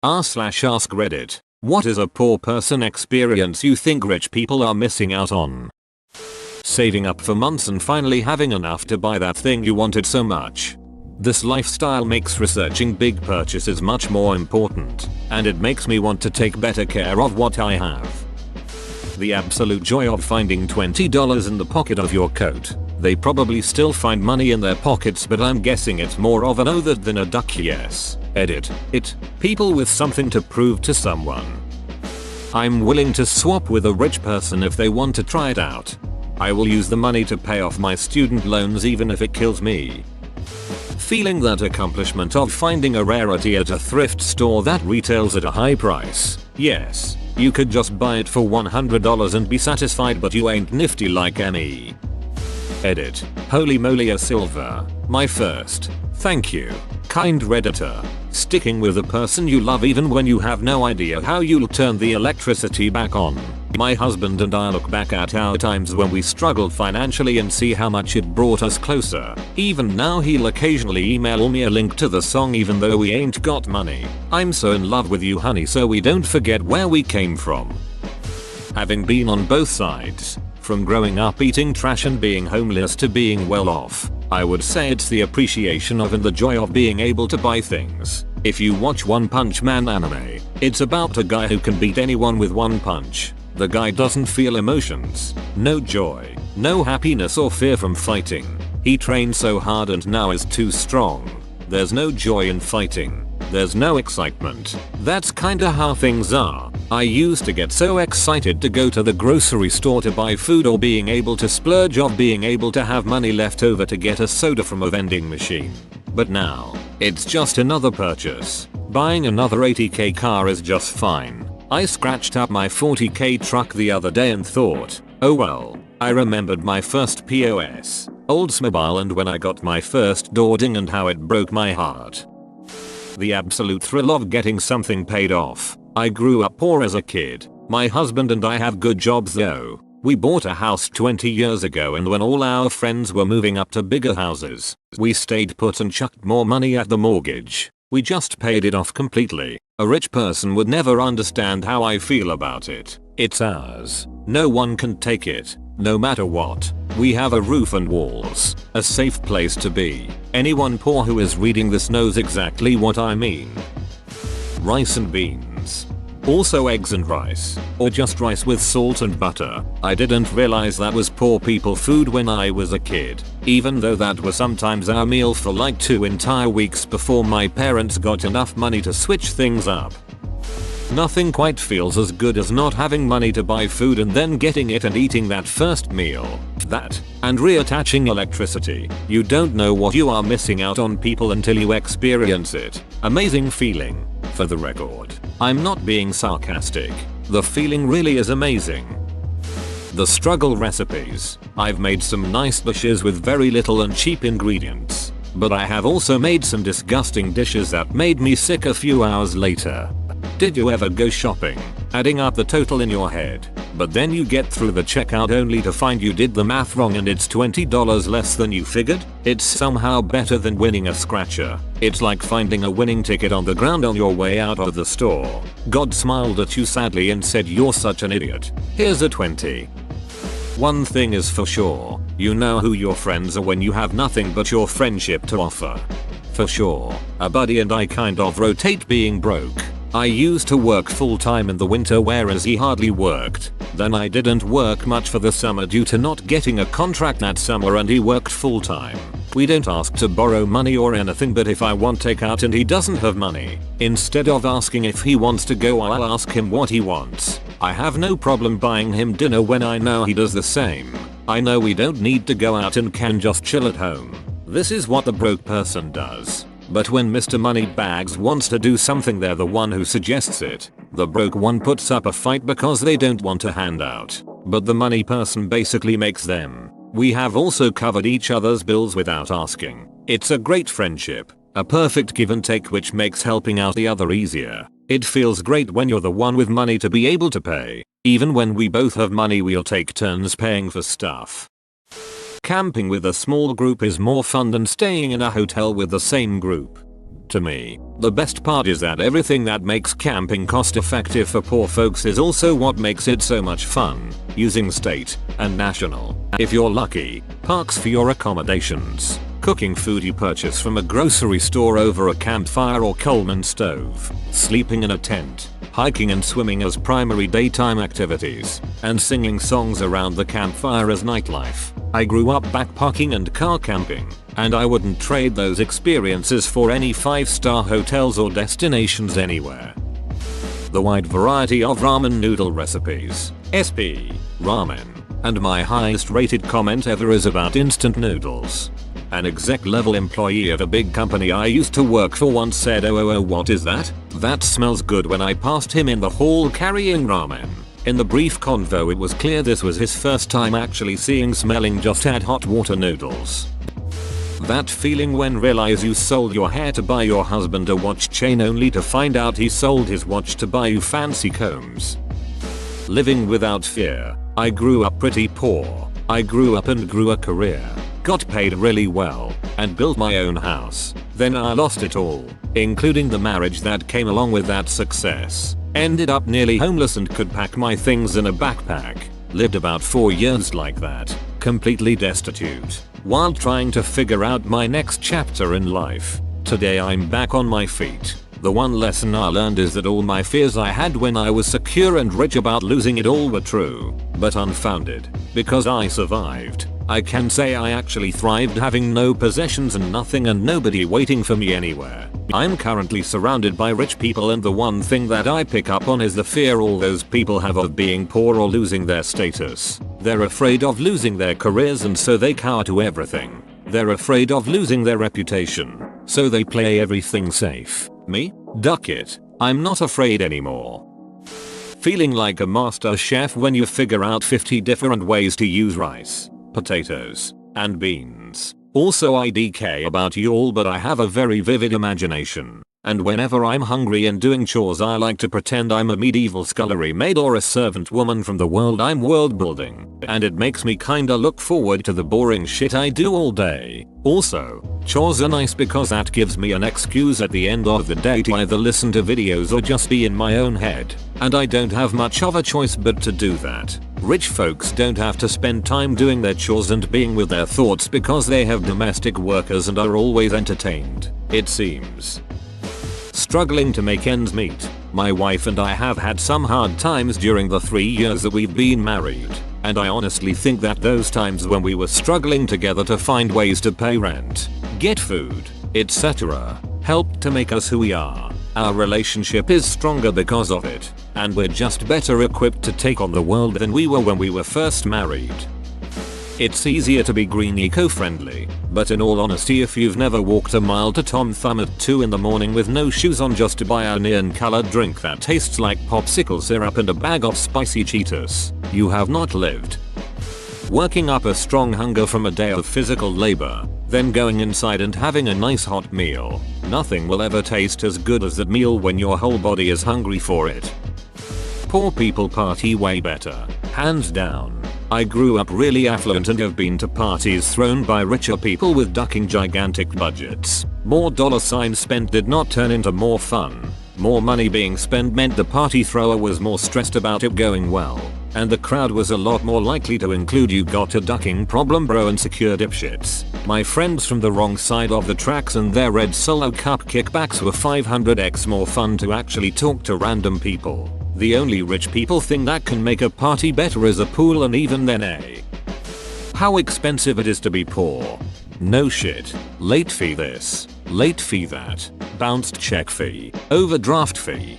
r/AskReddit. What is a poor person experience you think rich people are missing out on? Saving up for months and finally having enough to buy that thing you wanted so much. This lifestyle makes researching big purchases much more important, and it makes me want to take better care of what I have. The absolute joy of finding $20 in the pocket of your coat. They probably still find money in their pockets, but I'm guessing it's more of an "oh that" than a "duck." Yes. Edit. It. People with something to prove to someone. I'm willing to swap with a rich person if they want to try it out. I will use the money to pay off my student loans even if it kills me. Feeling that accomplishment of finding a rarity at a thrift store that retails at a high price. Yes. You could just buy it for $100 and be satisfied, but you ain't nifty like me. Edit. Holy moly, a silver. My first. Thank you, kind Redditor. Sticking with the person you love even when you have no idea how you'll turn the electricity back on. My husband and I look back at our times when we struggled financially and see how much it brought us closer. Even now he'll occasionally email me a link to the song even though we ain't got money. I'm so in love with you, honey, so we don't forget where we came from. Having been on both sides, from growing up eating trash and being homeless to being well off, I would say it's the appreciation of and the joy of being able to buy things. If you watch One Punch Man anime, it's about a guy who can beat anyone with one punch. The guy doesn't feel emotions, no joy, no happiness or fear from fighting. He trained so hard and now is too strong. There's no joy in fighting. There's no excitement. That's kinda how things are. I used to get so excited to go to the grocery store to buy food, or being able to splurge, of being able to have money left over to get a soda from a vending machine. But now, it's just another purchase. Buying another 80k car is just fine. I scratched up my 40k truck the other day and thought, oh well, I remembered my first POS, Oldsmobile, and when I got my first door ding and how it broke my heart. The absolute thrill of getting something paid off. I grew up poor as a kid. My husband and I have good jobs though. We bought a house 20 years ago, and when all our friends were moving up to bigger houses, we stayed put and chucked more money at the mortgage. We just paid it off completely. A rich person would never understand how I feel about it. It's ours. No one can take it, no matter what. We have a roof and walls, a safe place to be. Anyone poor who is reading this knows exactly what I mean. Rice and beans. Also eggs and rice, or just rice with salt and butter. I didn't realize that was poor people food when I was a kid, even though that was sometimes our meal for like 2 entire weeks before my parents got enough money to switch things up. Nothing quite feels as good as not having money to buy food and then getting it and eating that first meal. That, and reattaching electricity. You don't know what you are missing out on, people, until you experience it. Amazing feeling. For the record, I'm not being sarcastic. The feeling really is amazing. The struggle recipes. I've made some nice dishes with very little and cheap ingredients. But I have also made some disgusting dishes that made me sick a few hours later. Did you ever go shopping, adding up the total in your head, but then you get through the checkout only to find you did the math wrong and it's $20 less than you figured? It's somehow better than winning a scratcher. It's like finding a winning ticket on the ground on your way out of the store. God smiled at you sadly and said, "You're such an idiot. Here's a 20. One thing is for sure, you know who your friends are when you have nothing but your friendship to offer. For sure, a buddy and I kind of rotate being broke. I used to work full time in the winter whereas he hardly worked. Then I didn't work much for the summer due to not getting a contract that summer, and he worked full time. We don't ask to borrow money or anything, but if I want takeout and he doesn't have money, instead of asking if he wants to go, I'll ask him what he wants. I have no problem buying him dinner when I know he does the same. I know we don't need to go out and can just chill at home. This is what the broke person does. But when Mr. Moneybags wants to do something, they're the one who suggests it. The broke one puts up a fight because they don't want a handout, but the money person basically makes them. We have also covered each other's bills without asking. It's a great friendship, a perfect give and take, which makes helping out the other easier. It feels great when you're the one with money to be able to pay. Even when we both have money, we'll take turns paying for stuff. Camping with a small group is more fun than staying in a hotel with the same group. To me, the best part is that everything that makes camping cost effective for poor folks is also what makes it so much fun, using state and national, if you're lucky, parks for your accommodations, cooking food you purchase from a grocery store over a campfire or Coleman stove, sleeping in a tent, hiking and swimming as primary daytime activities, and singing songs around the campfire as nightlife. I grew up backpacking and car camping, and I wouldn't trade those experiences for any 5-star hotels or destinations anywhere. The wide variety of ramen noodle recipes, SP, ramen, and my highest rated comment ever is about instant noodles. An exec level employee of a big company I used to work for once said, "Oh, what is that? That smells good," when I passed him in the hall carrying ramen. In the brief convo it was clear this was his first time actually smelling just had hot water noodles. That feeling when realize you sold your hair to buy your husband a watch chain only to find out he sold his watch to buy you fancy combs. Living without fear. I grew up pretty poor. I grew up and grew a career. Got paid really well, and built my own house. Then I lost it all, including the marriage that came along with that success. Ended up nearly homeless and could pack my things in a backpack. Lived about 4 years like that, completely destitute, while trying to figure out my next chapter in life. Today I'm back on my feet. The one lesson I learned is that all my fears I had when I was secure and rich about losing it all were true, but unfounded, because I survived. I can say I actually thrived having no possessions and nothing and nobody waiting for me anywhere. I'm currently surrounded by rich people, and the one thing that I pick up on is the fear all those people have of being poor or losing their status. They're afraid of losing their careers and so they cower to everything. They're afraid of losing their reputation, so they play everything safe. Me? Duck it. I'm not afraid anymore. Feeling like a master chef when you figure out 50 different ways to use rice, potatoes, and beans. Also IDK about you all, but I have a very vivid imagination. And whenever I'm hungry and doing chores I like to pretend I'm a medieval scullery maid or a servant woman from the world I'm world building. And it makes me kinda look forward to the boring shit I do all day. Also, chores are nice because that gives me an excuse at the end of the day to either listen to videos or just be in my own head. And I don't have much of a choice but to do that. Rich folks don't have to spend time doing their chores and being with their thoughts because they have domestic workers and are always entertained, it seems. Struggling to make ends meet. My wife and I have had some hard times during the 3 years that we've been married, and I honestly think that those times when we were struggling together to find ways to pay rent, get food, etc., helped to make us who we are. Our relationship is stronger because of it, and we're just better equipped to take on the world than we were when we were first married. It's easier to be green eco-friendly, but in all honesty if you've never walked a mile to Tom Thumb at 2 in the morning with no shoes on just to buy a neon-colored drink that tastes like popsicle syrup and a bag of spicy Cheetos, you have not lived. Working up a strong hunger from a day of physical labor, then going inside and having a nice hot meal, nothing will ever taste as good as that meal when your whole body is hungry for it. Poor people party way better, hands down. I grew up really affluent and have been to parties thrown by richer people with ducking gigantic budgets. More dollar signs spent did not turn into more fun. More money being spent meant the party thrower was more stressed about it going well, and the crowd was a lot more likely to include "you got a ducking problem bro" and secure dipshits. My friends from the wrong side of the tracks and their red solo cup kickbacks were 500x more fun to actually talk to random people. The only rich people thing that can make a party better is a pool, and even then how expensive it is to be poor. No shit. Late fee this, late fee that, bounced check fee, overdraft fee.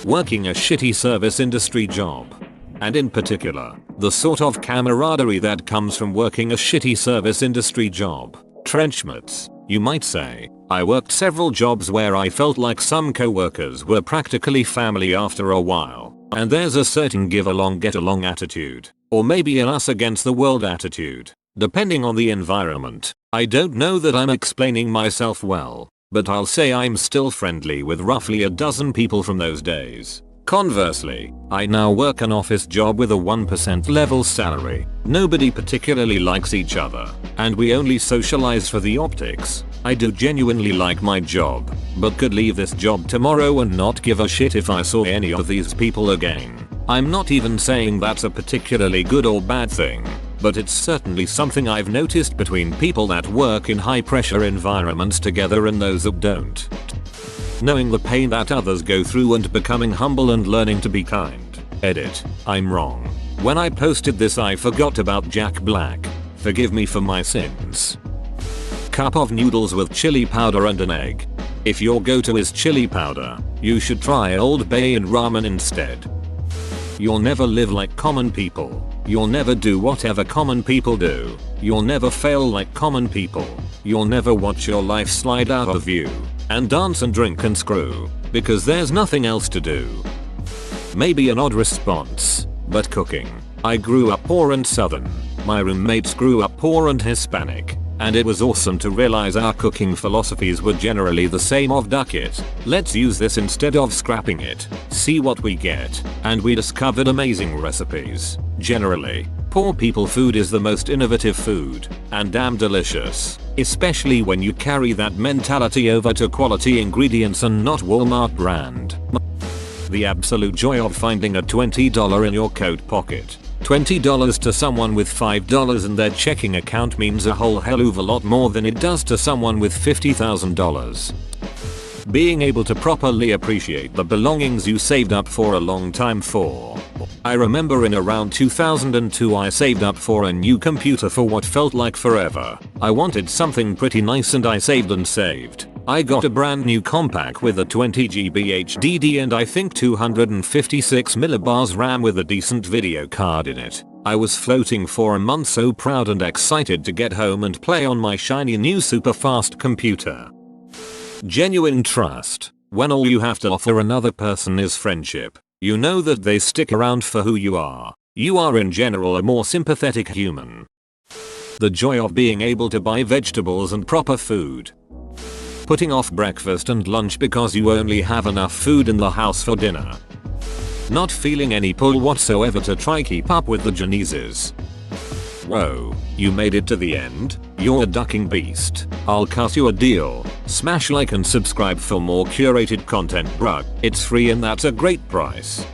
Working a shitty service industry job. And in particular, the sort of camaraderie that comes from working a shitty service industry job. Trenchmates, you might say. I worked several jobs where I felt like some co-workers were practically family after a while, and there's a certain give along get along attitude, or maybe an us against the world attitude, depending on the environment. I don't know that I'm explaining myself well, but I'll say I'm still friendly with roughly a dozen people from those days. Conversely, I now work an office job with a 1% level salary. Nobody particularly likes each other, and we only socialize for the optics. I do genuinely like my job, but could leave this job tomorrow and not give a shit if I saw any of these people again. I'm not even saying that's a particularly good or bad thing, but it's certainly something I've noticed between people that work in high pressure environments together and those that don't. Knowing the pain that others go through and becoming humble and learning to be kind. Edit. I'm wrong. When I posted this I forgot about Jack Black. Forgive me for my sins. Cup of noodles with chili powder and an egg. If your go-to is chili powder, you should try Old Bay and ramen instead. You'll never live like common people. You'll never do whatever common people do. You'll never fail like common people. You'll never watch your life slide out of you and dance and drink and screw because there's nothing else to do. Maybe an odd response, but cooking. I grew up poor and southern. My roommates grew up poor and Hispanic. And it was awesome to realize our cooking philosophies were generally the same of duck it, let's use this instead of scrapping it, see what we get, and we discovered amazing recipes. Generally, poor people food is the most innovative food, and damn delicious, especially when you carry that mentality over to quality ingredients and not Walmart brand. The absolute joy of finding a $20 in your coat pocket. $20 to someone with $5 in their checking account means a whole hell of a lot more than it does to someone with $50,000. Being able to properly appreciate the belongings you saved up for a long time for. I remember in around 2002 I saved up for a new computer for what felt like forever. I wanted something pretty nice and I saved and saved. I got a brand new compact with a 20GB HDD and I think 256 millibars RAM with a decent video card in it. I was floating for a month, so proud and excited to get home and play on my shiny new super fast computer. Genuine trust. When all you have to offer another person is friendship, you know that they stick around for who you are. You are in general a more sympathetic human. The joy of being able to buy vegetables and proper food. Putting off breakfast and lunch because you only have enough food in the house for dinner. Not feeling any pull whatsoever to try keep up with the Joneses. Whoa, you made it to the end? You're a ducking beast. I'll cut you a deal. Smash like and subscribe for more curated content, bruh. It's free and that's a great price.